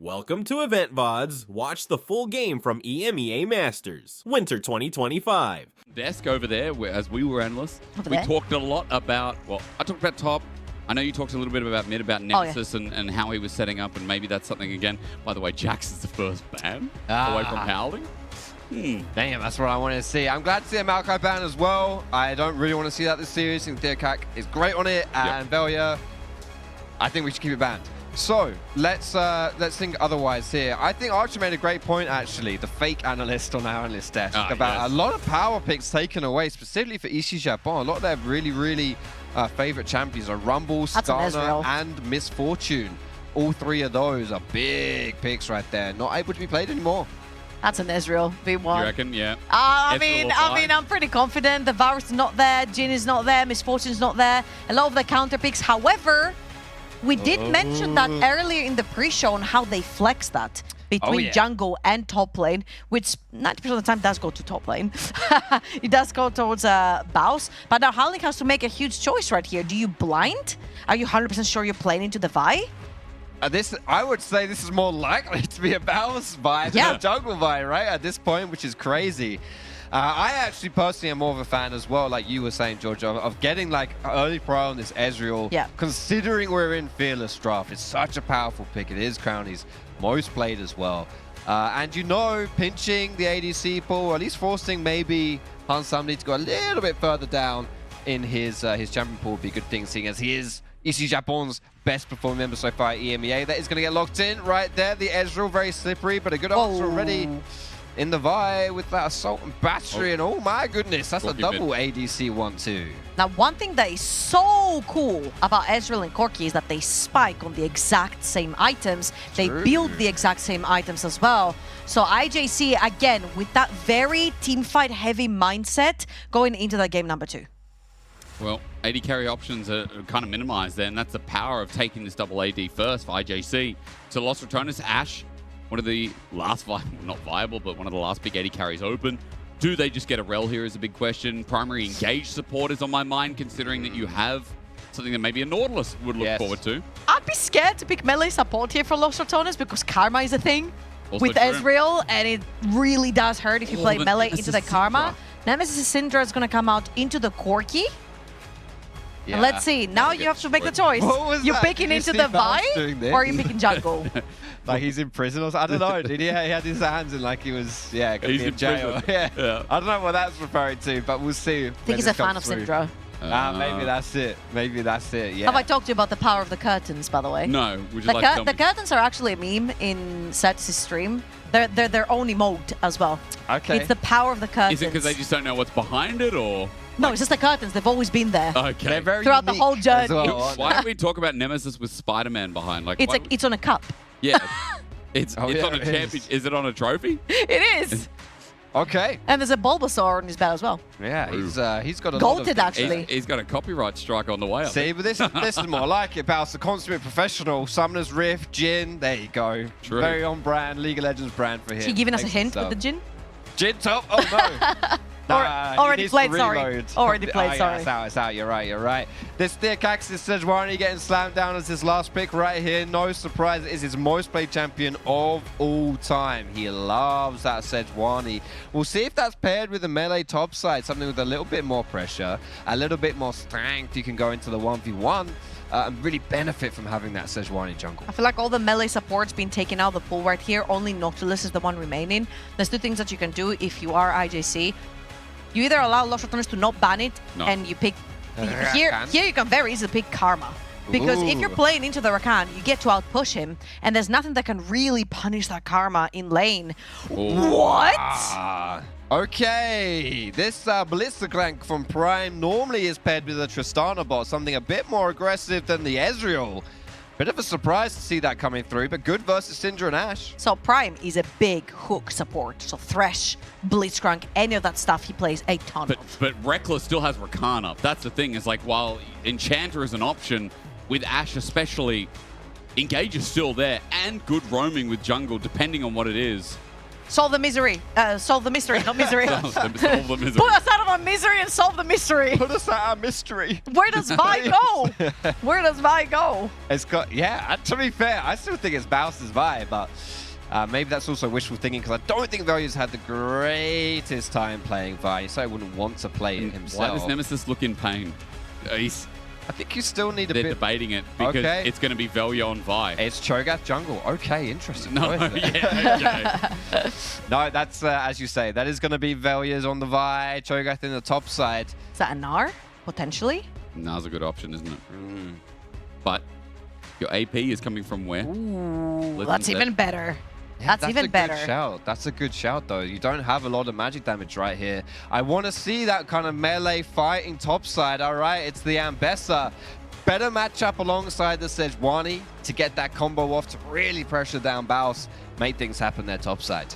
Welcome to Loleventvods. Watch the full game from EMEA Masters, Winter 2025. Desk over there, as we were analysts, Over we there? talked a lot about, well, I talked about top. I know you talked a little bit about mid, about Nemesis and how he was setting up, and maybe that's something again. By the way, Jax is the first ban away from Howling. Damn, that's what I wanted to see. I'm glad to see a Maokai ban as well. I don't really want to see that this series. I think Deerkak is great on it, and Velia, I think we should keep it banned. So let's think otherwise here. I think Archer made a great point actually, the fake analyst on our analyst desk, about a lot of power picks taken away, specifically for Ici Japon. A lot of their really favorite champions are Rumble, Skarner, and Misfortune. All three of those are big picks right there. Not able to be played anymore. That's an Ezreal V1. You reckon? Yeah. I mean, I'm pretty confident. The Varus is not there, Jin is not there, Misfortune is not there. A lot of the counter picks. However, we did mention that earlier in the pre-show on how they flex that between jungle and top lane, which 90% of the time does go to top lane. It does go towards Baus. But now Howling has to make a huge choice right here. Do you blind? Are you 100% sure you're playing into the Vi? I would say this is more likely to be a Baus Vi than a jungle Vi, right? At this point, which is crazy. I actually personally am more of a fan as well, like you were saying, George, of getting like early pro on this Ezreal. Yeah. Considering we're in Fearless draft, it's such a powerful pick. It is Crowny's most played as well. And you know, pinching the ADC pool, or at least forcing maybe Hansamni to go a little bit further down in his champion pool would be a good thing, seeing as he is Ici Japon's best performing member so far at EMEA. That is going to get locked in right there. The Ezreal, very slippery, but a good answer already in the Vi with that Assault and Battery. And oh my goodness, that's a double ADC 1-2. Now, one thing that is so cool about Ezreal and Corki is that they spike on the exact same items. They build the exact same items as well. So IJC, again, with that very teamfight heavy mindset going into that game number 2. Well, AD carry options are kind of minimized there, and that's the power of taking this double AD first for IJC. So Lost Ratones, Ashe, one of the last, not viable, but one of the last big AD carries open. Do they just get a rel here is a big question. Primary engage support is on my mind, considering that you have something that maybe a Nautilus would look forward to. I'd be scared to pick melee support here for Lost Ratones because Karma is a thing Also with Ezreal, and it really does hurt if you play melee into the Karma. Nemesis Syndra is going to come out into the Corki. And let's see. Now you have to make the choice. You're picking into the Vi, or are you picking jungle? Like he's in prison or something? I don't know. Did he had his hands in like he was, going to be in jail. I don't know what that's referring to, but we'll see. I think he's a fan of Syndra. Maybe that's it. Maybe that's it, Have I talked to you about the power of the curtains, by the way? No. Would you like to tell me? The curtains are actually a meme in Satis' stream. They're their own emote as well. Okay. It's the power of the curtains. Is it because they just don't know what's behind it, or...? No, it's just the curtains. They've always been there. Okay. They're very throughout the whole journey. Well, why don't we talk about Nemesis with Spider-Man behind? Like, it's on a cup. Yeah. It's on a championship. Is it on a trophy? It is. Okay. And there's a Bulbasaur on his belt as well. Yeah, he's got a Goated, lot actually. He's got a copyright strike on the way. See, but this is more like it. Baus, the consummate professional, Summoner's Rift, Jin. There you go. True. Very on brand, League of Legends brand for him. Is he giving us a hint with the Jin? Jin top? Oh no. Already played, sorry. Already played, sorry. It's out. You're right. This Deerkak is Sejuani getting slammed down as his last pick right here. No surprise, it is his most played champion of all time. He loves that Sejuani. We'll see if that's paired with a melee top side, something with a little bit more pressure, a little bit more strength. You can go into the 1v1 and really benefit from having that Sejuani jungle. I feel like all the melee support's been taken out of the pool right here. Only Nautilus is the one remaining. There's two things that you can do if you are IJC. You either allow Lost Ratones to not ban it, and you pick... Here you can very easily pick Karma. Because if you're playing into the Rakan, you get to outpush him, and there's nothing that can really punish that Karma in lane. What? Okay, this Ballista Clank from Prime normally is paired with a Tristana bot, something a bit more aggressive than the Ezreal. Bit of a surprise to see that coming through, but good versus Syndra and Ashe. So Prime is a big hook support. So Thresh, Blitzcrank, any of that stuff he plays a ton of. But Reckless still has Rakan up. That's the thing, is like while Enchanter is an option, with Ashe especially, Engage is still there, and good roaming with jungle, depending on what it is. Solve the misery. Solve the mystery, not misery. Solve the misery. Put us out of our misery and solve the mystery. Put us out of mystery. Where does Vi go? Where does Vi go? It's got, yeah, to be fair, I still think it's Bowser's Vi, but maybe that's also wishful thinking because I don't think Value's had the greatest time playing Vi, so I wouldn't want to play it himself. Why does Nemesis look in pain? I think you still need a They're bit. debating it because it's going to be Velya on Vi. It's Cho'Gath jungle. Okay, interesting. No, yeah, okay. No, that's, as you say, that is going to be Velya's on the Vi, Cho'Gath in the top side. Is that a Gnar? Potentially? Now's a good option, isn't it? But your AP is coming from where? Ooh, that's even better. Yeah, that's even better. Good shout. That's a good shout, though. You don't have a lot of magic damage right here. I want to see that kind of melee fighting topside. All right, it's the Ambessa. Better matchup alongside the Sejuani to get that combo off to really pressure down Baus, make things happen there topside.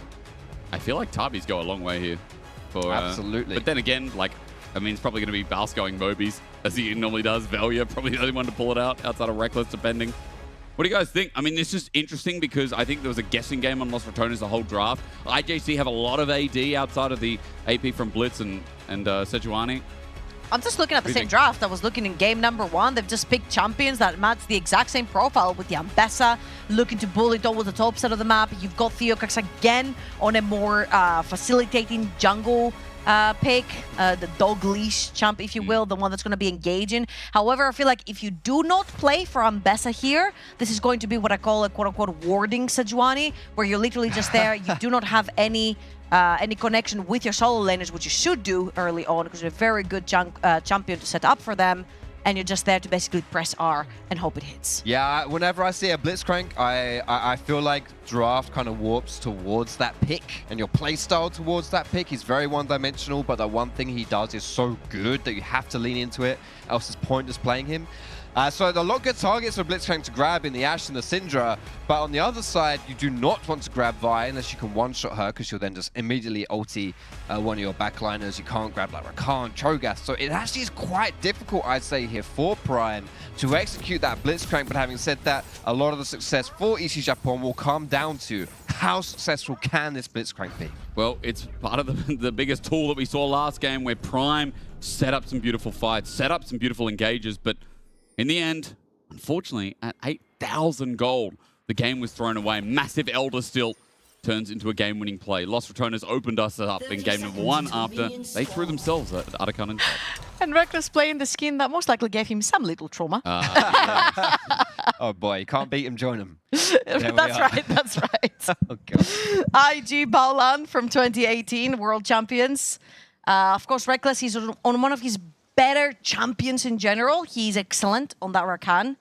I feel like Tabi's go a long way here. For, Absolutely. But then again, like, I mean, it's probably going to be Baus going Mobies, as he normally does. Velya, probably the only one to pull it out outside of Reckless, depending. What do you guys think? I mean, it's just interesting because I think there was a guessing game on Los Ratones the whole draft. IJC have a lot of AD outside of the AP from Blitz and Sejuani. I'm just looking at the same draft. I was looking in game number 1. They've just picked champions that match the exact same profile with the Ambessa looking to bully towards the top side of the map. You've got Theocax again on a more facilitating jungle pick, the dog leash champ, if you will, the one that's going to be engaging. However, I feel like if you do not play for Ambessa here, this is going to be what I call a quote-unquote warding Sejuani, where you're literally just there. You do not have any connection with your solo laners, which you should do early on because you're a very good champion to set up for them. And you're just there to basically press R and hope it hits. Yeah, whenever I see a Blitzcrank, I feel like draft kind of warps towards that pick, and your playstyle towards that pick is very one-dimensional, but the one thing he does is so good that you have to lean into it, else it's pointless playing him. So a lot of good targets for Blitzcrank to grab in the Ashe and the Syndra, but on the other side, you do not want to grab Vi unless you can one-shot her, because you'll then just immediately ulti one of your backliners. You can't grab like Rakan, Cho'Gath, so it actually is quite difficult, I'd say, here for Prime to execute that Blitzcrank. But having said that, a lot of the success for Ici Japon will come down to how successful can this Blitzcrank be? Well, it's part of the biggest tool that we saw last game where Prime set up some beautiful fights, set up some beautiful engages, but in the end, unfortunately, at 8,000 gold, the game was thrown away. Massive Elder still turns into a game-winning play. Los Ratones opened us up in game number 1 after they threw themselves at Arakan and And Reckless playing the skin that most likely gave him some little trauma. Oh boy, you can't beat him, join him. That's right, that's right. Oh god. IG Baolan from 2018, World Champions. Of course, Reckless, he's on one of his better champions in general. He's excellent on that Rakan.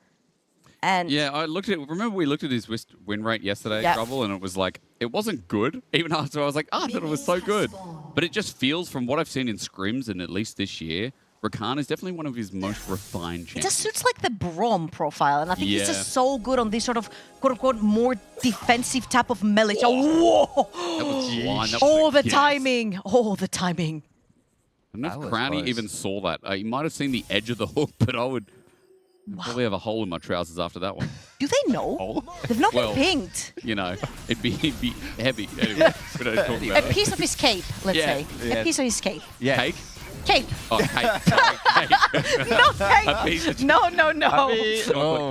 And yeah, I looked at. Remember, we looked at his win rate yesterday, Trouble, and it was like it wasn't good. Even after I was like, I thought it was so good, but it just feels, from what I've seen in scrims and at least this year, Rakan is definitely one of his most refined champions. It just suits like the Braum profile, and I think he's just so good on this sort of quote-unquote more defensive type of melee. Whoa! That was blind. That was Oh, the timing! Oh, the timing! I don't know if Crownie even saw that. He might have seen the edge of the hook, but I would probably have a hole in my trousers after that one. Do they know? They've not been pinged. You know, it'd be heavy. Anyway, we don't talk about A piece of his cape, let's say. Yeah. A piece of his cape. Yeah. Cake? Cape. Oh, cake. No A cake. piece of No. chocolate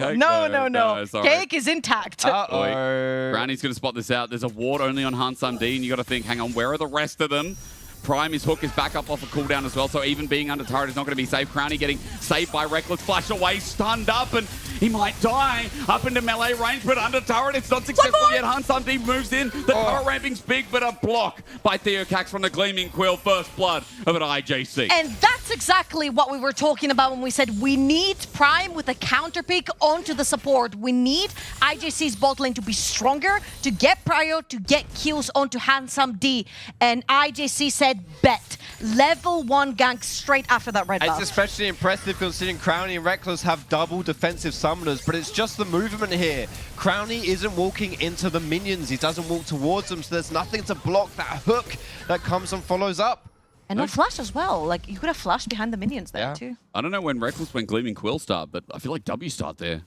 cake? No. Sorry. Cake is intact. Brownie's going to spot this out. There's a ward only on Hansam D, and you got to think, hang on, where are the rest of them? Prime, his hook is back up off a cooldown as well, so even being under turret is not going to be safe. Crownie getting saved by Reckless, flash away, stunned up, and he might die. Up into melee range, but under turret, it's not successful yet. Hansam D moves in. The turret ramping's big, but a block by Theocax from the Gleaming Quill. First blood of an IJC. And that's exactly what we were talking about when we said we need Prime with a counter pick onto the support. We need IJC's bot lane to be stronger, to get prio, to get kills onto Hansam D. And IJC said, bet. Level 1 gank straight after that red buff. It's especially impressive considering Crownie and Reckless have double defensive summoners, but it's just the movement here. Crownie isn't walking into the minions. He doesn't walk towards them, so there's nothing to block that hook that comes and follows up. And no flash as well. Like, you could have flashed behind the minions there too. I don't know when Reckless went Gleaming Quill start, but I feel like W start there.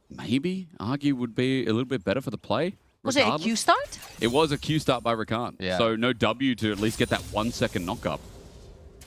Maybe argue would be a little bit better for the play. Was it a Q start? It was a Q start by Rakan. Yeah. So no W to at least get that 1 second knock-up.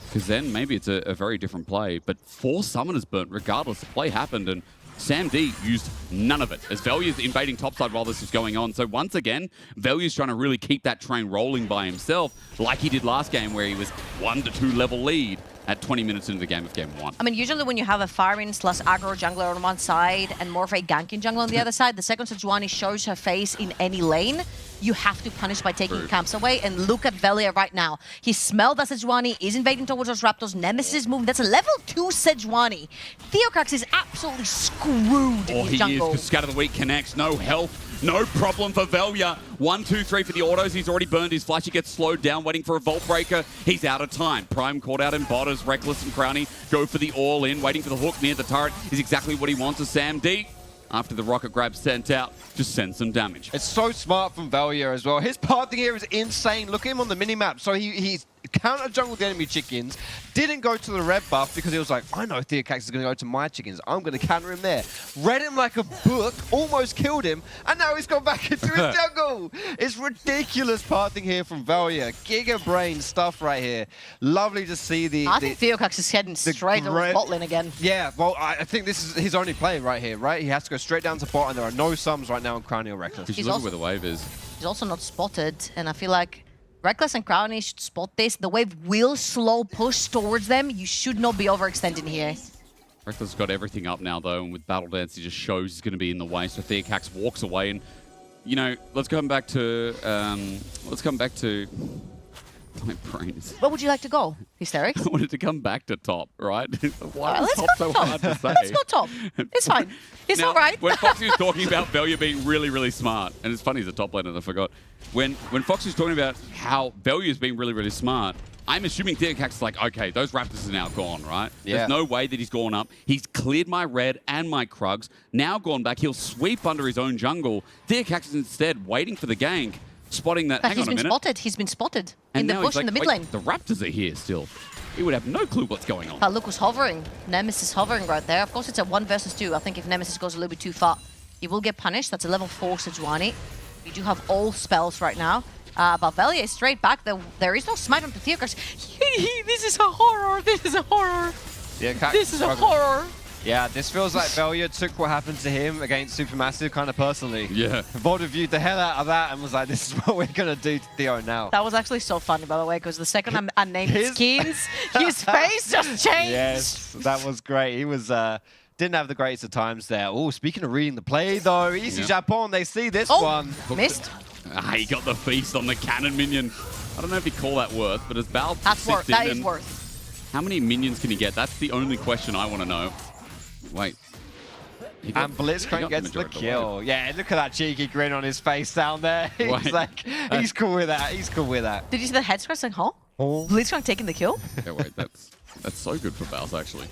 Because then maybe it's a very different play. But 4 summoners burnt regardless. The play happened, and Sam D used none of it as Velue's invading topside while this is going on. So once again, Velue's trying to really keep that train rolling by himself like he did last game where he was 1 to 2 level lead at 20 minutes into the game of game 1. I mean, usually when you have a farming / aggro jungler on one side and more of a ganking jungler on the other side, the second Sejuani shows her face in any lane, you have to punish by taking camps away. And look at Velia right now. He smelled that Sejuani is invading towards those Raptors. Nemesis is moving. That's a level 2 Sejuani. Theocrax is absolutely screwed in his jungle. He is, because Scatter the Weak connects. No health. No problem for Velia. 1, 2, 3 for the autos. He's already burned his flash. He gets slowed down, waiting for a Vault Breaker. He's out of time. Prime caught out in bot as Reckless and Crowny go for the all-in. Waiting for the hook near the turret is exactly what he wants as Sam D. After the rocket grab sent out, just send some damage. It's so smart from Velia as well. His pathing here is insane. Look at him on the minimap. So he's counter-jungled the enemy chickens, didn't go to the red buff because he was like, I know Theocrax is going to go to my chickens. I'm going to counter him there. Read him like a book, almost killed him, and now he's gone back into his jungle. It's ridiculous pathing here from Velia. Giga brain stuff right here. Lovely to see the... I think Theocrax is heading straight over bot lane again. Yeah, well, I think this is his only play right here, right? He has to go straight down to bot, and there are no sums right now on Crowny or Reckless. He's looking where the wave is. He's also not spotted, and I feel like Reckless and Crowny should spot this. The wave will slow push towards them. You should not be overextending here. Reckless has got everything up now, though, and with Battle Dance, he just shows he's going to be in the way. So Theocrax walks away, and, you know, let's come back to... My brain is... Where would you like to go, Hysterics? I wanted to come back to top, right? Why let's is go top to so top. hard to say? Let's go top. It's fine. It's Now, all right. When Foxy was talking about Velia being really, really smart, and it's funny he's a top laner, I forgot. When Foxy was talking about how Velia is being really, really smart, I'm assuming Theocrax is like, okay, those Raptors are now gone, right? Yeah. There's no way that he's gone up. He's cleared my red and my Krugs. Now gone back, he'll sweep under his own jungle. Theocrax is instead waiting for the gank, spotting that. But Hang on a minute. He's been spotted And in the now bush he's in the like, mid wait, lane. the Raptors are here still. He would have no clue what's going on. But look who's hovering. Nemesis hovering right there. Of course, it's a 1 versus 2. I think if Nemesis goes a little bit too far, he will get punished. That's a level 4 Sejuani. We do have all spells right now. But Velia is straight back. There is no smite on the Theocrax. This is a horror. This is a horror. Yeah, This is a horror. Yeah, this feels like Velia took what happened to him against Supermassive kind of personally. Yeah. Vod viewed the hell out of that and was like, this is what we're going to do to Theo now. That was actually so funny, by the way, because the second I named skins, his face just changed. Yes, that was great. He was... didn't have the greatest of times there. Oh, speaking of reading the play, though, Ici Japon, they see this one. Missed. He got the feast on the cannon minion. I don't know if you call that worth, but as Bal That's worth. sits in That is and worth. how many minions can he get? That's the only question I want to know. Wait. And Blitzcrank gets the kill. Yeah, look at that cheeky grin on his face down there. He's like, he's cool with that. He's cool with that. Did you see the head scratch like, huh? Oh. Blitzcrank taking the kill? Yeah, wait, that's so good for Bals, actually.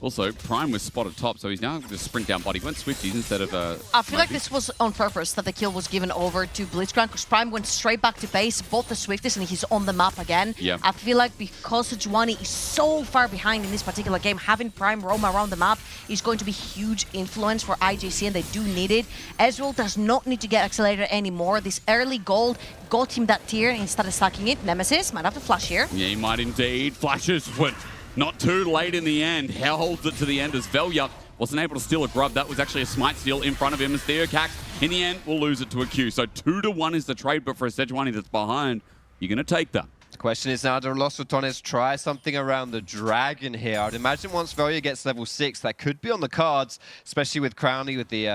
Also, Prime was spotted top, so he's now going to sprint down bot. He went Swifties instead of... I feel like this was on purpose, that the kill was given over to Blitzcrank, because Prime went straight back to base, bought the Swifties, and he's on the map again. Yeah. I feel like because Sejuani is so far behind in this particular game, having Prime roam around the map is going to be huge influence for IJC, and they do need it. Ezreal does not need to get accelerated anymore. This early gold got him that tier, and he started stacking it. Nemesis might have to flash here. Yeah, he might indeed. Flashes, but not too late in the end. Hell holds it to the end as Velia wasn't able to steal a grub. That was actually a smite steal in front of him as Theocrax, in the end, will lose it to a Q. So 2-1 is the trade, but for a Sejuani that's behind, you're going to take that. The question is now, do Los Ratones try something around the dragon here? I'd imagine once Velia gets level 6, that could be on the cards, especially with Crowny, with the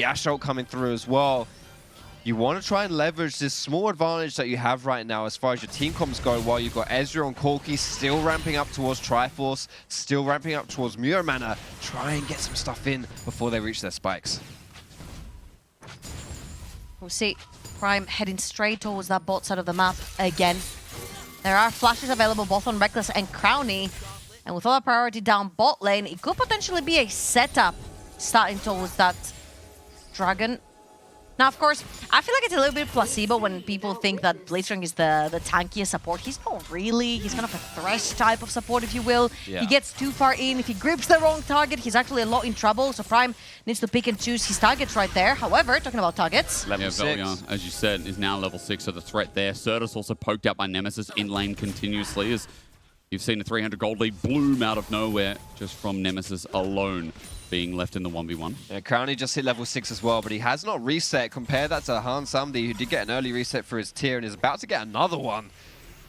Ash ult coming through as well. You want to try and leverage this small advantage that you have right now as far as your team comms go, while you've got Ezreal and Corki still ramping up towards Triforce, still ramping up towards Muramana. Try and get some stuff in before they reach their spikes. We'll see Prime heading straight towards that bot side of the map again. There are flashes available both on Reckless and Crowny, and with all our priority down bot lane, it could potentially be a setup starting towards that dragon. Now, of course, I feel like it's a little bit placebo when people think that Blitzcrank is the tankiest support. He's not really. He's kind of a Thresh type of support, if you will. Yeah. He gets too far in. If he grips the wrong target, he's actually a lot in trouble. So Prime needs to pick and choose his targets right there. However, talking about targets. Yeah, Velia, as you said, is now level 6, so the threat there. Certus also poked out by Nemesis in lane continuously as you've seen a 300 gold lead bloom out of nowhere just from Nemesis alone being left in the 1v1. Yeah, Crownie just hit level 6 as well, but he has not reset. Compare that to Han Samdi, who did get an early reset for his tier and is about to get another one.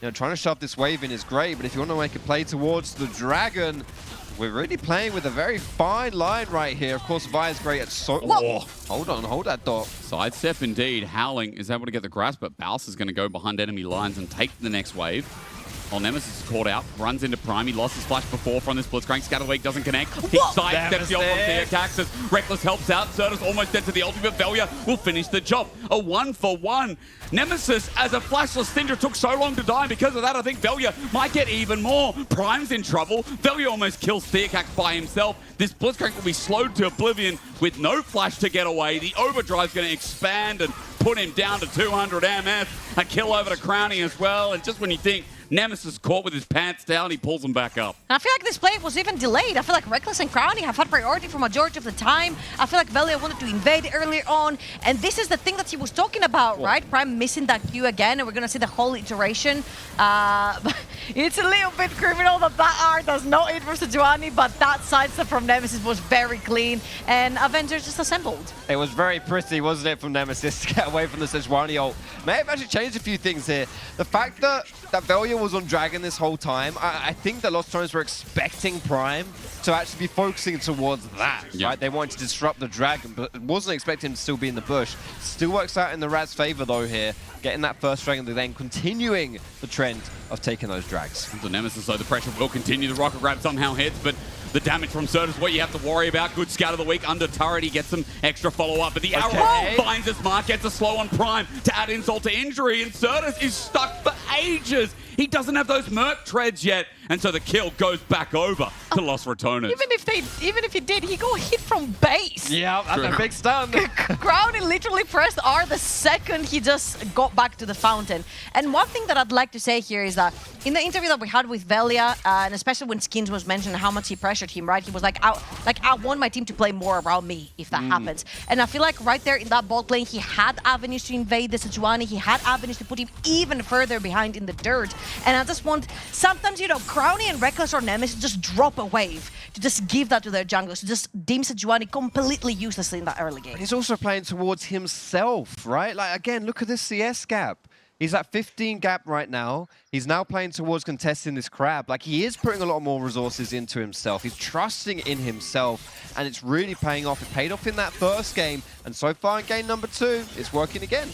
You know, trying to shove this wave in is great, but if you want to make a play towards the Dragon, we're really playing with a very fine line right here. Of course, Vi is great at hold on, hold that thought. Sidestep indeed. Howling is able to get the grasp, but Baus is going to go behind enemy lines and take the next wave. While Nemesis is caught out, runs into Prime. He lost his flash before from this Blitzcrank. Scatterweak doesn't connect. He sidesteps the ult from Theocax as Reckless helps out. Certus almost dead to the ultimate. Velia will finish the job. A 1-for-1. Nemesis, as a flashless Syndra, took so long to die. Because of that, I think Velia might get even more. Prime's in trouble. Velia almost kills Theocax by himself. This Blitzcrank will be slowed to oblivion with no flash to get away. The overdrive's going to expand and put him down to 200 MS. A kill over to Crownie as well. And just when you think Nemesis caught with his pants down, he pulls him back up. And I feel like this play was even delayed. I feel like Reckless and Crownie have had priority for majority of the time. I feel like Velia wanted to invade earlier on. And this is the thing that he was talking about, right? Prime missing that Q again, and we're going to see the whole iteration. It's a little bit criminal that art does not hit for Sejuani, but that sidestep from Nemesis was very clean. And Avengers just assembled. It was very pretty, wasn't it, from Nemesis to get away from the Sejuani ult. May have actually changed a few things here. The fact that Velia was on Dragon this whole time, I think the Lost Thrones were expecting Prime to actually be focusing towards that, right? They wanted to disrupt the Dragon, but wasn't expecting him to still be in the bush. Still works out in the Rad's favor, though, here. Getting that first Dragon, then continuing the trend of taking those drags. The Nemesis, though, the pressure will continue. The rocket grab somehow hits, but the damage from Certus, what you have to worry about. Good scout of the week under turret. He gets some extra follow-up, but the arrow finds his mark, gets a slow on Prime to add insult to injury, and Certus is stuck for ages. He doesn't have those Merc treads yet, and so the kill goes back over to Los Ratones. Even if he did, he got hit from base. Yeah, that's a big stun. Crownie literally pressed R the second he just got back to the fountain. And one thing that I'd like to say here is that in the interview that we had with Velia, and especially when Skins was mentioning how much he pressured him, right? He was like, I want my team to play more around me if that happens. And I feel like right there in that bot lane, he had avenues to invade the Sejuani. He had avenues to put him even further behind in the dirt. And I just want, sometimes, you know, Crownie and Reckless or Nemesis just drop a wave to just give that to their junglers, to just deem Sejuani completely useless in that early game. But he's also playing towards himself, right? Like, again, look at this CS gap. He's at 15 gap right now. He's now playing towards contesting this crab. Like, he is putting a lot more resources into himself. He's trusting in himself, and it's really paying off. It paid off in that first game, and so far in game number 2, it's working again.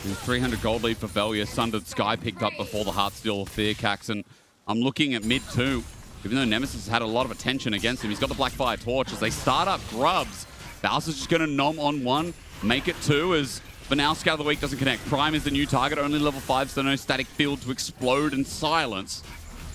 300 gold lead for Velia. Sundered Sky picked up before the Heartsteel of Theocax, and I'm looking at mid 2. Even though Nemesis has had a lot of attention against him, he's got the Blackfire Torch as they start up Grubs. Baus is just going to nom on 1, make it 2 as for now Scout of the Week doesn't connect. Prime is the new target, only level 5, so no static field to explode and silence.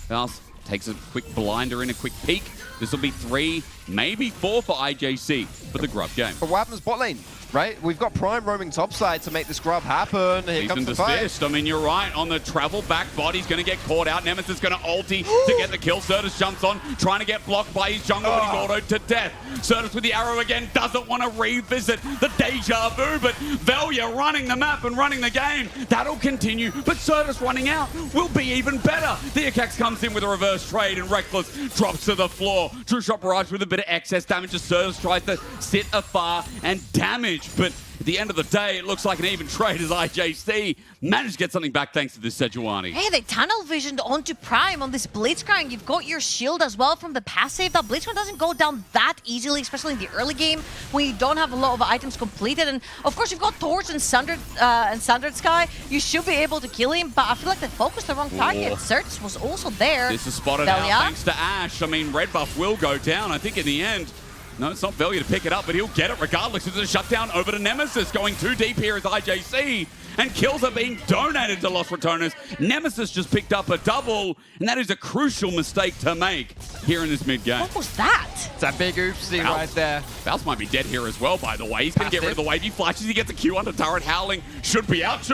Baus takes a quick blinder in, a quick peek. This will be 3, maybe 4 for IJC for the Grub game. But what happens bot lane? Right? We've got Prime roaming topside to make this grub happen. Here comes the fight. I mean, you're right. On the travel back bot, he's going to get caught out. Nemesis going to ulti to get the kill. Certus jumps on, trying to get blocked by his jungle, but he's autoed to death. Certus with the arrow again, doesn't want to revisit the deja vu, but Velia running the map and running the game. That'll continue, but Certus running out will be even better. Theocax comes in with a reverse trade, and Reckless drops to the floor. True Shot Barrage with a bit of excess damage as Certus tries to sit afar and damage. But at the end of the day, it looks like an even trade as IJC managed to get something back thanks to this Sejuani. Hey, they tunnel visioned onto Prime on this Blitzcrank. You've got your shield as well from the passive. That Blitzcrank doesn't go down that easily, especially in the early game when you don't have a lot of items completed. And of course, you've got Torch and Sundered Sky. You should be able to kill him, but I feel like they focused the wrong target. Certus was also there. This is spotted out thanks to Ash. I mean, red buff will go down. I think in the end, no, it's not Velia to pick it up, but he'll get it regardless. It's a shutdown over to Nemesis. Going too deep here as IJC. And kills are being donated to Los Ratones. Nemesis just picked up a double, and that is a crucial mistake to make here in this mid-game. What was that? It's a big oopsie right there. Vows might be dead here as well, by the way. He's going to get rid of the wave. He flashes, he gets a Q under turret. Howling should be out,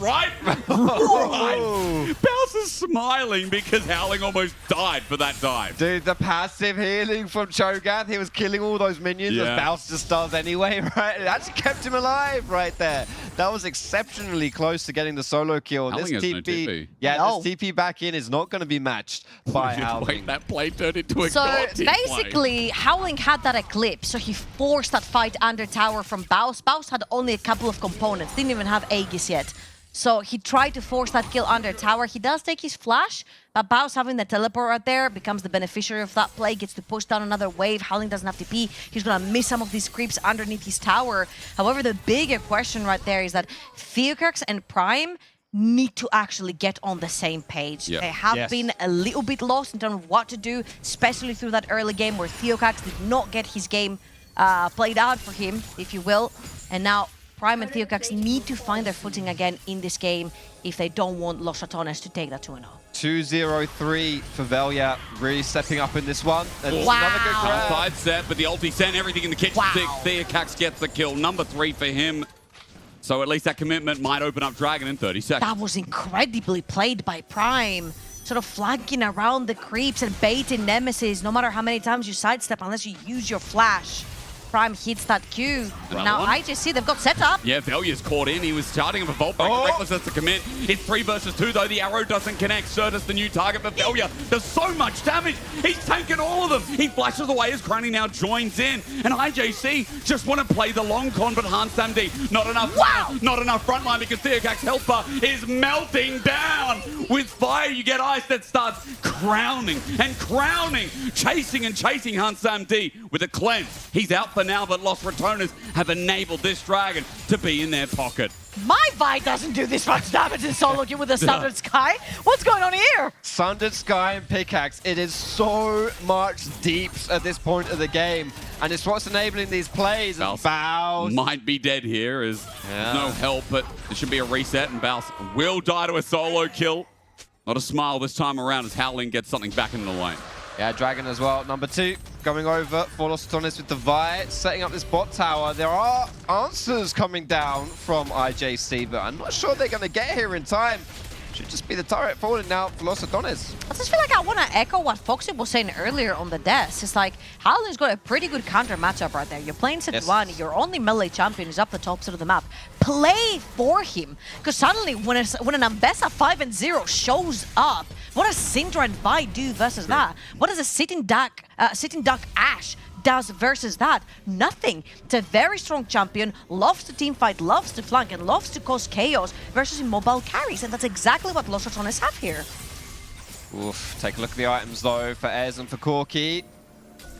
right? Right. Vows is smiling because Howling almost died for that dive. Dude, the passive healing from Cho'Gath, he was killing all those minions as Bounce just does anyway, right? It actually kept him alive right there. That was exceptionally close to getting the solo kill. Howling has no TP. Yeah, this TP back in is not going to be matched by Howling. Wait, that play turned into a So naughty basically, Howling had that eclipse, so he forced that fight under tower from Baus. Baus had only a couple of components, didn't even have Aegis yet. So he tried to force that kill under tower. He does take his flash, but Baus having the teleport right there becomes the beneficiary of that play, gets to push down another wave. Howling doesn't have TP. He's going to miss some of these creeps underneath his tower. However, the bigger question right there is that Theocax and Prime need to actually get on the same page. Yep. They have been a little bit lost in terms of what to do, especially through that early game where Theocax did not get his game played out for him, if you will. And now Prime and Theocax need to find their footing again in this game if they don't want Los Ratones to take that 2-0. 2-0-3 for Velia, really stepping up in this one. And Wow. another good grab. Side set, but the ulti sent everything in the kitchen sink. Theocax gets the kill. Number 3 for him. So at least that commitment might open up Dragon in 30 seconds. That was incredibly played by Prime. Sort of flanking around the creeps and baiting Nemesis, no matter how many times you sidestep, unless you use your flash. Prime hits that Q. Well Now done. IJC, they've got set up. Yeah, Velia's caught in. He was starting with a Vault Breaker. Reckless has to commit. It's 3 versus 2, though. The arrow doesn't connect. Certus, the new target for Velia, does so much damage. He's tanking all of them. He flashes away as Crony now joins in. And IJC just want to play the long con, but Hans Samdi, not enough. Wow. Not enough frontline because Theocax health bar is melting down. With fire, you get ice that starts crowning and crowning. Chasing and chasing Hans Samdi with a cleanse. He's out for now, but Los Ratones have enabled this Dragon to be in their pocket. My Vi doesn't do this much damage in solo queue with the Sundered Sky. What's going on here? Sundered Sky and Pickaxe, it is so much deeps at this point of the game. And it's what's enabling these plays. Baus might be dead here as there's no help, but there should be a reset, and Baus will die to a solo kill. Not a smile this time around as Howling gets something back in the lane. Yeah, Dragon as well. Number 2 going over for Los Ratones with the Vi, setting up this bot tower. There are answers coming down from IJC, but I'm not sure they're going to get here in time. Should just be the turret falling now for Los Ratones. I just feel like I want to echo what Foxy was saying earlier on the desk. It's like, Howling's got a pretty good counter matchup right there. You're playing set 1, your only melee champion is up the top side of the map. Play for him. Because suddenly, when an Ambessa 5-0 shows up, what does Syndra and Vi do versus that? What does a sitting duck Ashe does versus that? Nothing. It's a very strong champion, loves to teamfight, loves to flank, and loves to cause chaos versus immobile carries, and that's exactly what Los Ratones have here. Oof, take a look at the items though for Ez and for Corki.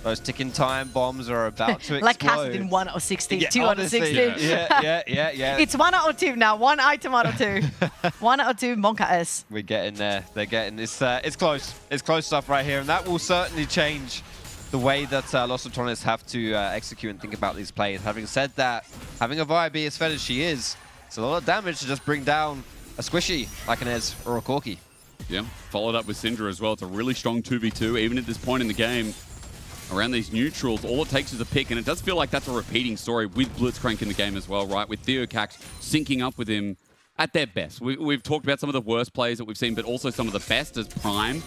Those ticking time bombs are about to explode. Like casted in 1 out of 16, 2 out of 16. Yeah. It's 1 out of 2 now, 1 item out of 2. 1 out of 2, Monka S. We're getting there. They're getting this. It's close. It's close stuff right here, and that will certainly change the way that Los Ratones have to execute and think about these plays. Having said that, having a Vi be as fed as she is, it's a lot of damage to just bring down a squishy like an Ez or a Corki. Yeah, followed up with Syndra as well. It's a really strong 2v2, even at this point in the game. Around these neutrals, all it takes is a pick, and it does feel like that's a repeating story with Blitzcrank in the game as well, right? With Theocax syncing up with him at their best. We've talked about some of the worst plays that we've seen, but also some of the best as Prime,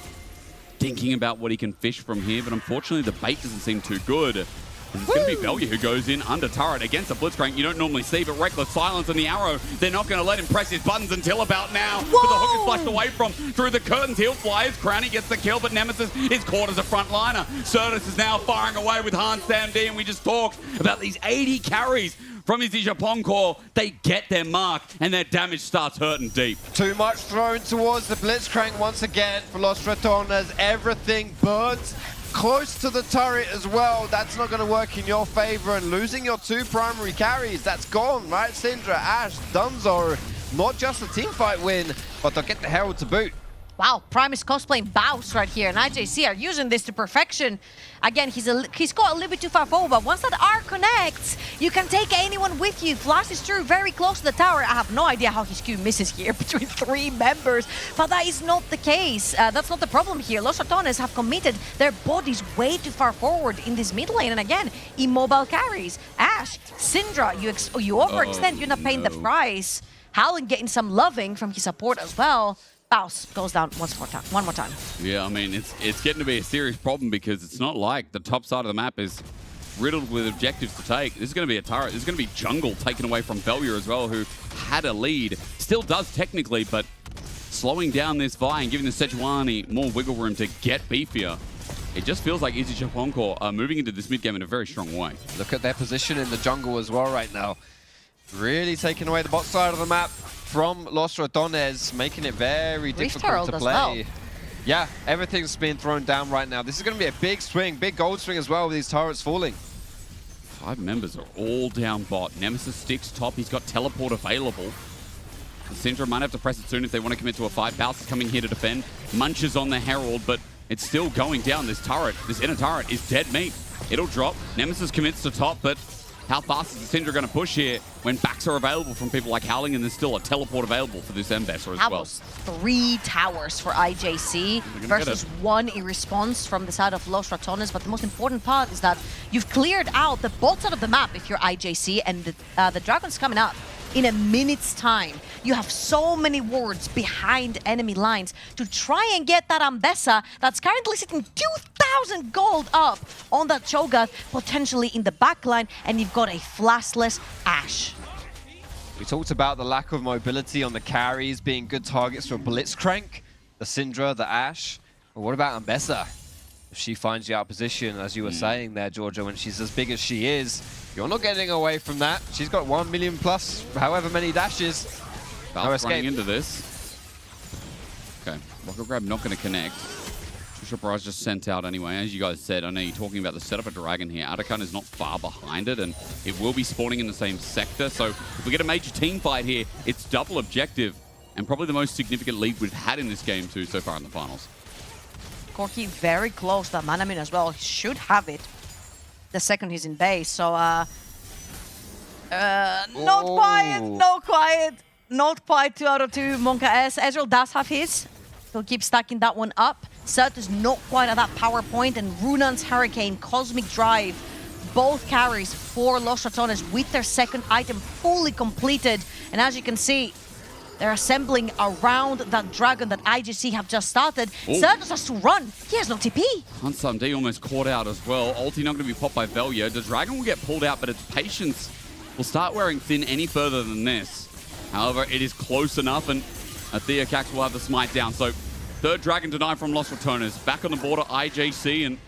thinking about what he can fish from here, but unfortunately the bait doesn't seem too good. It's going to be Velia who goes in under turret against a Blitzcrank you don't normally see, but Reckless silence on the arrow. They're not going to let him press his buttons until about now. But the hook is flashed away from through the curtains. He'll fly as Crowny gets the kill, but Nemesis is caught as a frontliner. Certus is now firing away with Hans Samdi, and we just talked about these 80 carries from Ici Japon Corp. They get their mark, and their damage starts hurting deep. Too much thrown towards the Blitzcrank once again for Los Ratones. Everything burns close to the turret as well. That's not going to work in your favor, and losing your 2 primary carries, that's gone, right? Syndra, Ashe, Dunzo, not just a teamfight win, but they'll get the Herald to boot. Wow, Prime is cosplaying Baus right here, and IJC are using this to perfection. Again, he's got a little bit too far forward, but once that R connects, you can take anyone with you. Flash is true, very close to the tower. I have no idea how his Q misses here between 3 members, but that is not the case. That's not the problem here. Los Ratones have committed their bodies way too far forward in this mid lane, and again, immobile carries. Ashe, Syndra, you overextend, you end up paying the price. Howling getting some loving from his support as well. Baus goes down one more time. Yeah, I mean, it's getting to be a serious problem because it's not like the top side of the map is riddled with objectives to take. This is going to be a turret. This is going to be jungle taken away from Velya as well, who had a lead. Still does technically, but slowing down this Vi and giving the Sejuani more wiggle room to get beefier. It just feels like Ici Japon Corp are moving into this mid game in a very strong way. Look at their position in the jungle as well right now. Really taking away the bot side of the map from Los Ratones, making it very difficult to play. Well. Yeah, everything's being thrown down right now. This is going to be a big swing, big gold swing as well with these turrets falling. 5 members are all down bot. Nemesis sticks top. He's got teleport available. Syndra might have to press it soon if they want to commit to a fight. Baus is coming here to defend. Munches on the Herald, but it's still going down. This turret, this inner turret is dead meat. It'll drop. Nemesis commits to top, but how fast is the Syndra going to push here when backs are available from people like Howling and there's still a teleport available for this Embesser as well? 3 towers for IJC versus 1 in response from the side of Los Ratones. But the most important part is that you've cleared out the bot side of the map if you're IJC, and the Dragon's coming up in a minute's time. You have so many wards behind enemy lines to try and get that Ambessa that's currently sitting 2,000 gold up on that Cho'Gath, potentially in the backline, and you've got a flashless Ashe. We talked about the lack of mobility on the carries being good targets for Blitzcrank, the Syndra, the Ashe. But what about Ambessa? If she finds you out of position, as you were saying there, Georgia, when she's as big as she is, you're not getting away from that. She's got 1 million plus, however many dashes. Baus running into this. Okay, Rocket Grab not going to connect. Trisha Barrage just sent out anyway. As you guys said, I know you're talking about the setup of Dragon here. Atakan is not far behind it, and it will be spawning in the same sector. So if we get a major team fight here, it's double objective, and probably the most significant lead we've had in this game too so far in the finals. Corki very close to Manamin as well. He should have it the second he's in base. So, not quite 2 out of 2. Monka S. Ezreal does have his. He'll keep stacking that one up. Cert is not quite at that power point, and Runan's Hurricane, Cosmic Drive, both carries for Los Ratones with their second item fully completed. And as you can see, they're assembling around that Dragon that IJC have just started. Cert has to run. He has no TP. Hansam D almost caught out as well. Ulti not going to be popped by Velya. The Dragon will get pulled out, but its patience will start wearing thin any further than this. However, it is close enough, and Theocax will have the smite down. So, 3rd Dragon denied from Los Ratones. Back on the border, IJC, and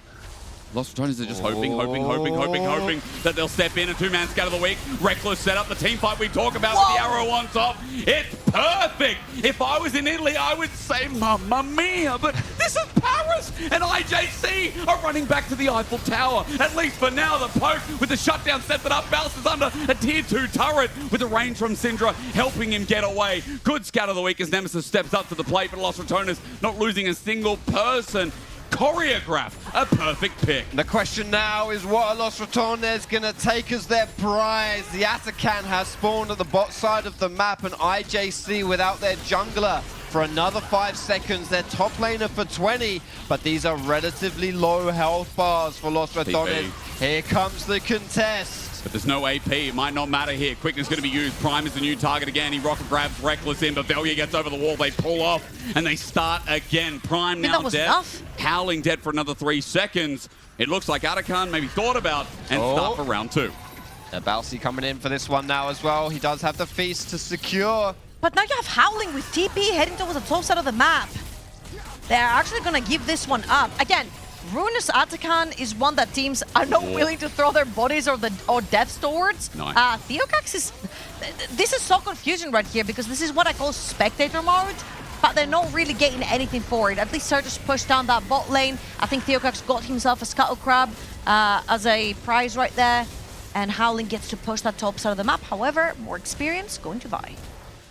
Los Ratones are just hoping that they'll step in. A 2-man scatter the week. Reckless setup. The team fight we talk about with the arrow on top. It's perfect. If I was in Italy, I would say Mamma Mia. But this is Paris, and IJC are running back to the Eiffel Tower. At least for now, the poke with the shutdown sets it up. Baus is under a tier 2 turret with the range from Syndra helping him get away. Good scatter the week as Nemesis steps up to the plate, but Los Ratones not losing a single person. Choreograph, a perfect pick. The question now is, what are Los Ratones going to take as their prize? The Atakan has spawned at the bot side of the map, and IJC without their jungler for another 5 seconds. Their top laner for 20, but these are relatively low health bars for Los Ratones. Here comes the contest. But there's no AP. It might not matter here. Quickness going to be used. Prime is the new target again. He rocket grabs Reckless in, but Velya gets over the wall. They pull off, and they start again. Prime now dead. Howling dead for another 3 seconds. It looks like Atakan maybe thought about and start for round 2. Balsi coming in for this one now as well. He does have the feast to secure. But now you have Howling with TP heading towards the top side of the map. They're actually going to give this one up. Again, Ruinous Atakan is one that teams are not willing to throw their bodies or deaths towards. Nice. Theocax is... This is so confusing right here because this is what I call spectator mode, but they're not really getting anything for it. At least Sir just pushed down that bot lane. I think Theocax got himself a Scuttle Crab as a prize right there, and Howling gets to push that top side of the map. However, more experience going to Vi.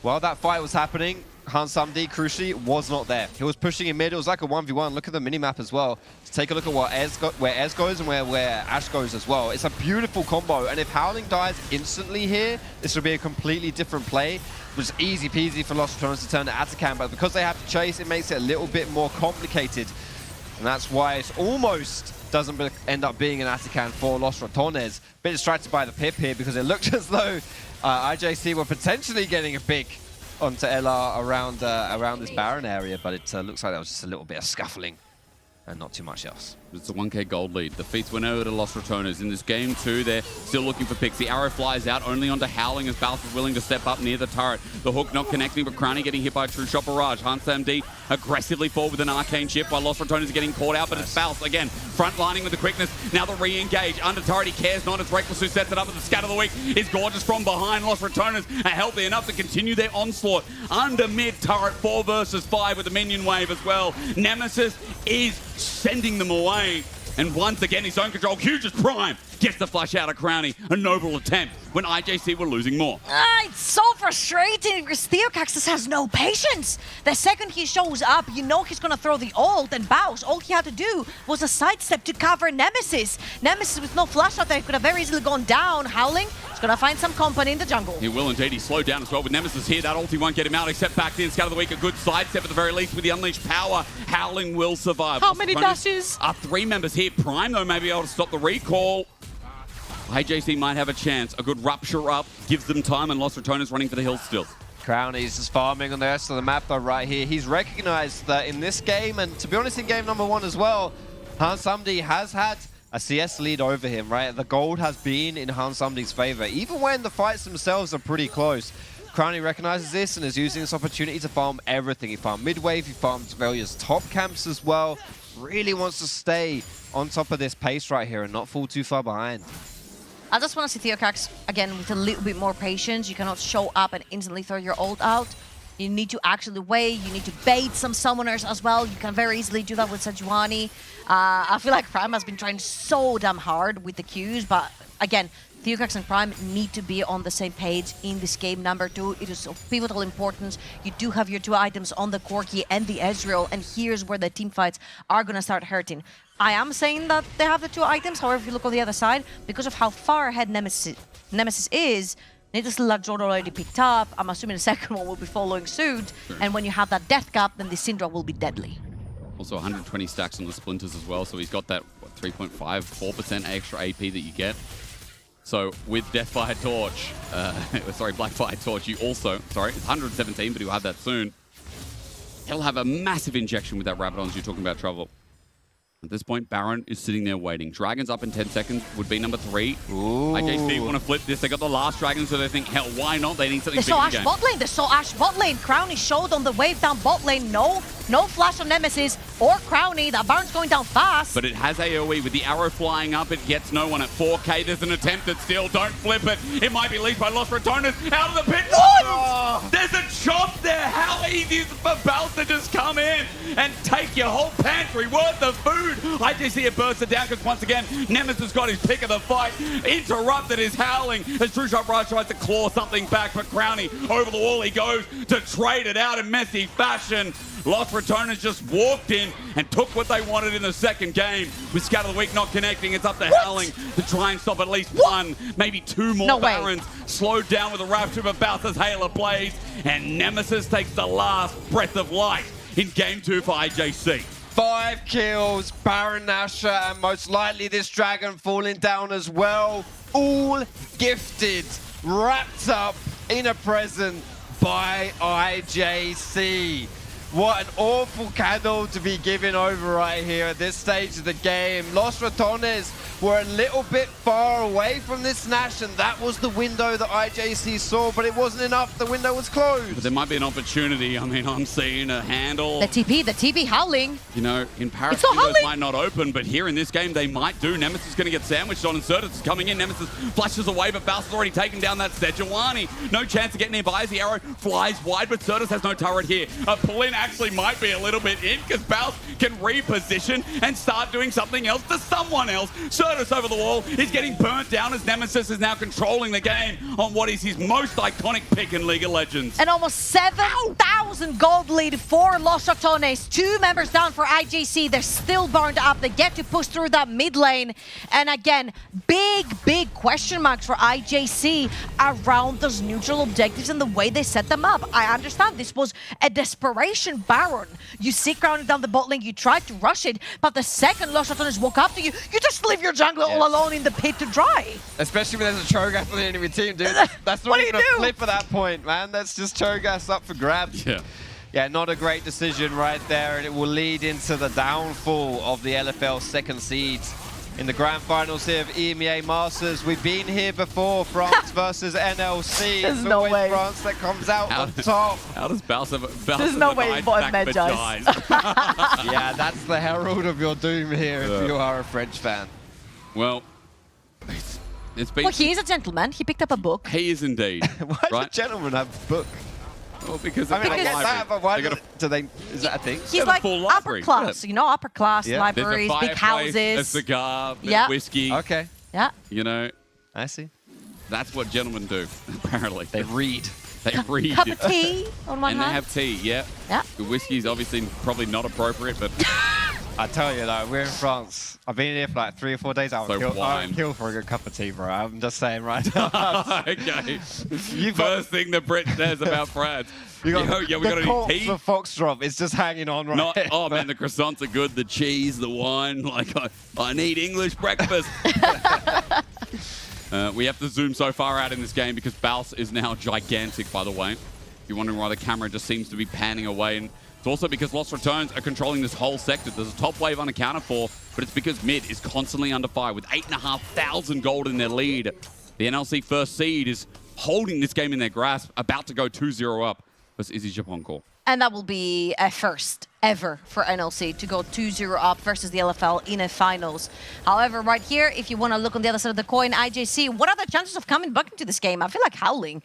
While that fight was happening, Hansumdi, crucially, was not there. He was pushing in mid. It was like a 1v1. Look at the minimap as well. Let's take a look at what where Ez goes and where Ash goes as well. It's a beautiful combo. And if Howling dies instantly here, this would be a completely different play. It was easy peasy for Los Ratones to turn to Atakan, but because they have to chase, it makes it a little bit more complicated. And that's why it almost doesn't end up being an Atakan for Los Ratones. Bit distracted by the pip here because it looked as though IJC were potentially getting a pick onto LR around this Baron area, but it looks like that was just a little bit of scuffling and not too much else. It's a 1k gold lead. The feats went over to Los Ratones. In this game too, they're still looking for picks. The arrow flies out only onto Howling as Balth is willing to step up near the turret. The hook not connecting, but Crownie getting hit by a true shot barrage. HansMD aggressively forward with an arcane chip while Los Ratones are getting caught out, but it's Balth again, front lining with the quickness. Now the re-engage. Under turret, he cares not. It's Reckless who sets it up, but the scatter of the week is gorgeous from behind. Los Ratones are healthy enough to continue their onslaught. Under mid turret, 4 versus 5 with the minion wave as well. Nemesis is sending them away. And once again, his own control, huge as Prime, gets the flush out of Crownie. A noble attempt when IJC were losing more. It's so frustrating because Theocaxis has no patience. The second he shows up, you know he's going to throw the ult and bounce. All he had to do was a sidestep to cover Nemesis. Nemesis with no flash out there could have very easily gone down. Howling is going to find some company in the jungle. He will indeed. He's slowed down as well with Nemesis here. That ulti won't get him out except back in. Scout of the week, a good sidestep at the very least with the unleashed power. Howling will survive. How many dashes? 3 members here. Prime, though, may be able to stop the recall. IJC might have a chance. A good rupture up gives them time, and Los Ratones running for the hills still. Crownie's just farming on the rest of the map though right here. He's recognized that in this game, and to be honest in game number 1 as well, Hansumdi has had a CS lead over him, right? The gold has been in Hansumdi's favor, even when the fights themselves are pretty close. Crownie recognizes this and is using this opportunity to farm everything. He farmed mid-wave, he farmed Velia's top camps as well. Really wants to stay on top of this pace right here and not fall too far behind. I just want to see Theocax, again, with a little bit more patience. You cannot show up and instantly throw your ult out. You need to actually wait. You need to bait some summoners as well. You can very easily do that with Sejuani. I feel like Prime has been trying so damn hard with the Qs, but again, Theocax and Prime need to be on the same page in this game number 2. It is of pivotal importance. You do have your 2 items on the Corki and the Ezreal, and here's where the team fights are going to start hurting. I am saying that they have the 2 items, however, if you look on the other side, because of how far ahead Nemesis is, Nida's Jordan already picked up. I'm assuming the second one will be following suit, and when you have that death gap, then the Syndra will be deadly. Also 120 stacks on the Splinters as well, so he's got that 3.54% extra AP that you get. So with Deathfire Torch, sorry, Blackfire Torch, you also, sorry, it's 117, but he'll have that soon. He'll have a massive injection with that Ratones you're talking about, Trouble. At this point, Baron is sitting there waiting. Dragons up in 10 seconds would be number 3. Ooh. IJC want to flip this. They got the last dragon, so they think, hell, why not? They need something They big saw in the Ash game. bot lane. They saw Ash bot lane. Crownie showed on the wave down bot lane. No flash on Nemesis or Crownie. That Baron's going down fast. But it has AoE. With the arrow flying up, it gets no one at 4k. There's an attempt at steal. Don't flip it. It might be leased by Los Ratones. Out of the pit. Oh. There's a chop there. How easy is it for Balth to just come in and take your whole pantry worth of food? IJC bursts it down because once again, Nemesis got his pick of the fight. Interrupted his Howling as True Shot Barrage tries to claw something back, but Crownie over the wall he goes to trade it out in messy fashion. Los Ratones just walked in and took what they wanted in the second game. With Scout of the Week not connecting, it's up to Howling to try and stop at least 1, maybe 2 more Barons. Slowed down with a Rapture, but Balth's Halo plays, and Nemesis takes the last breath of life in game 2 for IJC. 5 kills, Baron Nashor, and most likely this dragon falling down as well. All gifted, wrapped up in a present by IJC. What an awful candle to be given over right here at this stage of the game. Los Ratones were a little bit far away from this Nash, and that was the window that IJC saw, but it wasn't enough. The window was closed. But there might be an opportunity. I mean, I'm seeing a handle. The TP Howling. You know, in Paris, windows might not open, but here in this game, they might do. Nemesis is going to get sandwiched on, and Certus is coming in. Nemesis flashes away, but Balth has already taken down that Sejuani. No chance to get nearby as the arrow flies wide, but Certus has no turret here. A pull-in actually might be a little bit in, because Balth can reposition and start doing something else to someone else. Certus over the wall is getting burnt down as Nemesis is now controlling the game on what is his most iconic pick in League of Legends. And almost 7,000 gold lead for Los Ratones. 2 members down for IJC. They're still burned up. They get to push through that mid lane. And again, big question marks for IJC around those neutral objectives and the way they set them up. I understand this was a desperation Baron. You see grounded down the bot lane, you tried to rush it, but the second Los Ratones walk up to you, you just leave your jungler all alone in the pit to dry. Especially when there's a Cho'Gath on the enemy team, dude. That's not even a flip at that point, man. That's just Cho'Gath up for grabs. Yeah, not a great decision right there, and it will lead into the downfall of the LFL second seeds in the grand finals here of EMEA Masters. We've been here before, France versus NLC. There's no way. France that comes out on top. How does Bounce There's no way he bought Medjais. Yeah, that's the herald of your doom here if you are a French fan. Well, it's been... Well, he is a gentleman. He picked up a book. He is indeed. Why does a gentleman have a book? Well, because I mean, I get that, but why do they... Is that a thing? He's like upper class, you know, upper class libraries, There's a big fireplace, houses. a cigar, a whiskey. Okay. Yeah. You know, I see. that's what gentlemen do, apparently. They read. They read. Cup of tea on one And hand. they have tea, yeah. The whiskey is obviously probably not appropriate, but... I tell you though, we're in France. I've been here for like 3 or 4 days. I would kill for a good cup of tea, bro. I'm just saying right now. Okay. First thing the Brit says about France. We got we got any tea? The foxtrot is just hanging on right here. Oh man, the croissants are good. The cheese, the wine. Like I need English breakfast. We have to zoom so far out in this game because Baus is now gigantic, by the way. If you're wondering why the camera just seems to be panning away. And it's also because Los Ratones are controlling this whole sector. There's a top wave unaccounted for, but it's because mid is constantly under fire with 8,500 gold in their lead. The NLC first seed is holding this game in their grasp, about to go 2-0 up versus Ici Japon Corp. And that will be a first ever for NLC to go 2-0 up versus the LFL in a finals. However, right here, if you want to look on the other side of the coin, IJC, what are the chances of coming back into this game? I feel like Howling.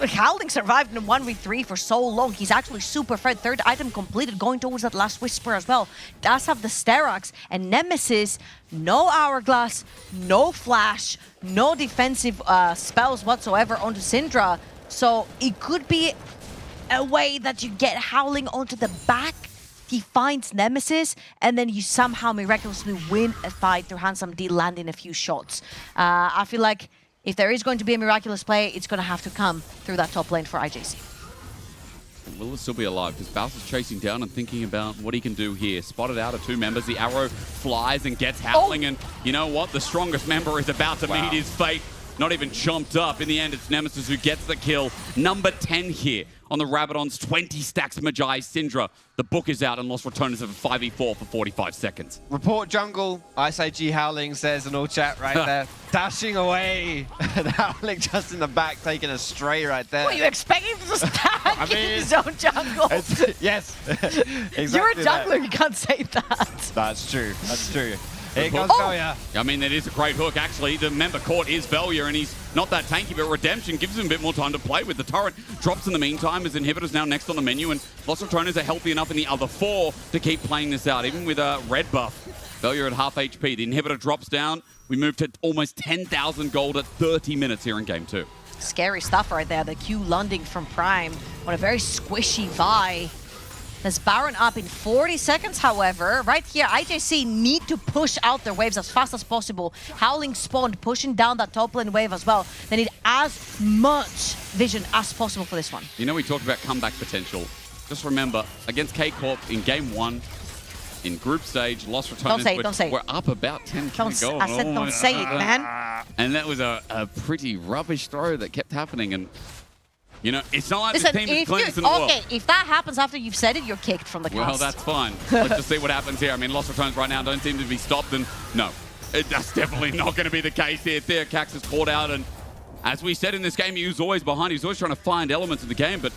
Howling survived in 1v3 for so long. He's actually super fed. 3rd item completed, going towards that last Whisper as well. Does have the Sterox and Nemesis. No Hourglass, no Flash, no defensive spells whatsoever onto Syndra. So it could be a way that you get Howling onto the back. He finds Nemesis, and then you somehow miraculously win a fight through Handsome D landing a few shots. I feel like if there is going to be a miraculous play, it's going to have to come through that top lane for IJC. Will it still be alive? Because Baus is chasing down and thinking about what he can do here. Spotted out of 2 members. The arrow flies and gets Howling, and you know what? The strongest member is about to meet his fate. Not even chomped up. In the end, it's Nemesis who gets the kill. Number 10 here on the Ratones. 20 stacks Magi Syndra. The book is out and Los Ratones have a 5v4 for 45 seconds. Report jungle. ISIG Howling says in all chat right there. Dashing away. And Howling just in the back taking a stray right there. What, you expect him to just stand in his own jungle? Yes. Exactly. You're a jungler, you can't say that. That's true. That's true. Here comes Velya. I mean, that is a great hook, actually. The member caught is Velya, and he's not that tanky, but Redemption gives him a bit more time to play with. The turret drops in the meantime as Inhibitor's now next on the menu, and Los Ratones are healthy enough in the other 4 to keep playing this out, even with a red buff. Velya at half HP. The Inhibitor drops down. We move to almost 10,000 gold at 30 minutes here in Game 2. Scary stuff right there. The Q landing from Prime on a very squishy Vi. There's Baron up in 40 seconds, however. Right here, IJC need to push out their waves as fast as possible. Howling spawned, pushing down that top lane wave as well. They need as much vision as possible for this one. You know, we talked about comeback potential. Just remember, against K-Corp in Game 1, in group stage, Los Ratones were up about 10k gold. I said don't say it, man. And that was a pretty rubbish throw that kept happening. And you know, it's not like Listen, the team is cleanest in the world. Okay, if that happens after you've said it, you're kicked from the cast. Well, that's fine. Let's just see what happens here. I mean, Los Ratones right now don't seem to be stopped, and no, that's definitely not going to be the case here. Theocax is caught out, and as we said in this game, he was always behind. He's always trying to find elements of the game, but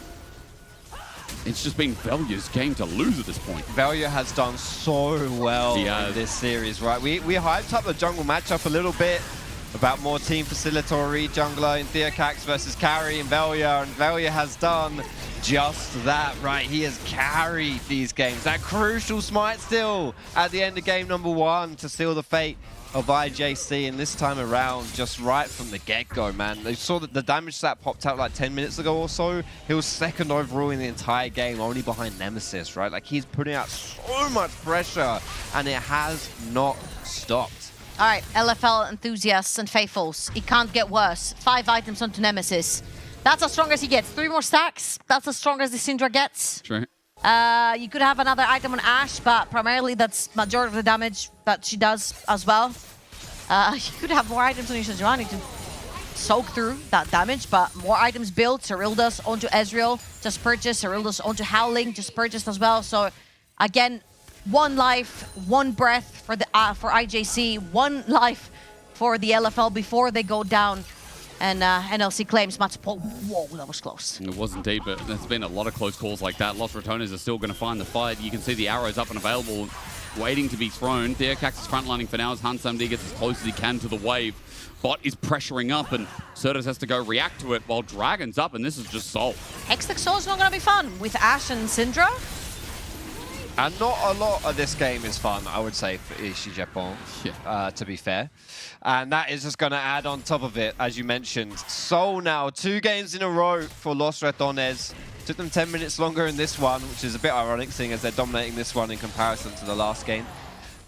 it's just been Velya's game to lose at this point. Velya has done so well in this series, right? We hyped up the jungle matchup a little bit about more team facilitatory jungler in Theocax versus carry in Velya, and Velya has done just that, right? He has carried these games. That crucial smite still at the end of game number 1 to seal the fate of IJC, and this time around, just right from the get-go, man. They saw that the damage stat popped out like 10 minutes ago or so. He was second overall in the entire game, only behind Nemesis, right? Like, he's putting out so much pressure, and it has not stopped. All right, LFL enthusiasts and faithfuls, it can't get worse. 5 items onto Nemesis. That's as strong as he gets. 3 more stacks, that's as strong as the Syndra gets. True. You could have another item on Ashe, but primarily that's majority of the damage that she does as well. You could have more items on your Sejuani to soak through that damage, but more items built. Cyrilda's onto Ezreal, just purchased. Cyrilda's onto Howling, just purchased as well. So again, 1 life, 1 breath for the for IJC, 1 life for the LFL before they go down. And NLC claims match point. Whoa, that was close. It was indeed, but there's been a lot of close calls like that. Los Ratones are still going to find the fight. You can see the arrows up and available, waiting to be thrown. Theocax is frontlining for now as HunSamD gets as close as he can to the wave. Bot is pressuring up, and Certus has to go react to it while Dragon's up, and this is just Sol. Hextech Soul is not going to be fun with Ashe and Syndra. And not a lot of this game is fun, I would say, for Ici Japon, to be fair. And that is just going to add on top of it, as you mentioned. Sol now, 2 games in a row for Los Ratones. Took them 10 minutes longer in this one, which is a bit ironic, seeing as they're dominating this one in comparison to the last game.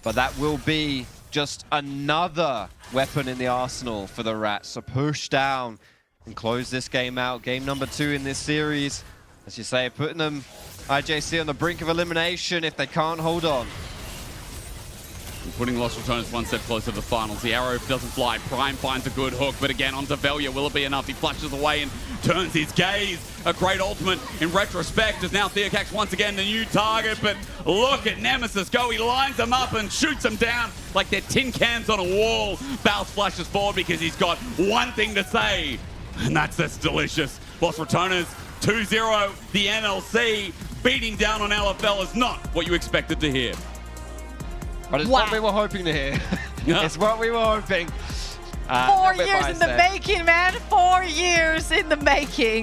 But that will be just another weapon in the arsenal for the Rats. So push down and close this game out. Game number 2 in this series. As you say, putting them, IJC, on the brink of elimination if they can't hold on. Putting Los Ratones 1 step closer to the finals. The arrow doesn't fly. Prime finds a good hook, but again onto Velia. Will it be enough? He flashes away and turns his gaze. A great ultimate in retrospect as now Theocax once again the new target, but look at Nemesis go. He lines them up and shoots them down like they're tin cans on a wall. Bounce flashes forward because he's got one thing to say, and that's delicious. Los Ratones 2-0. The NLC beating down on LFL is not what you expected to hear. But it's what we were hoping to hear. It's what we were hoping. 4 years in the making, man. 4 years in the making.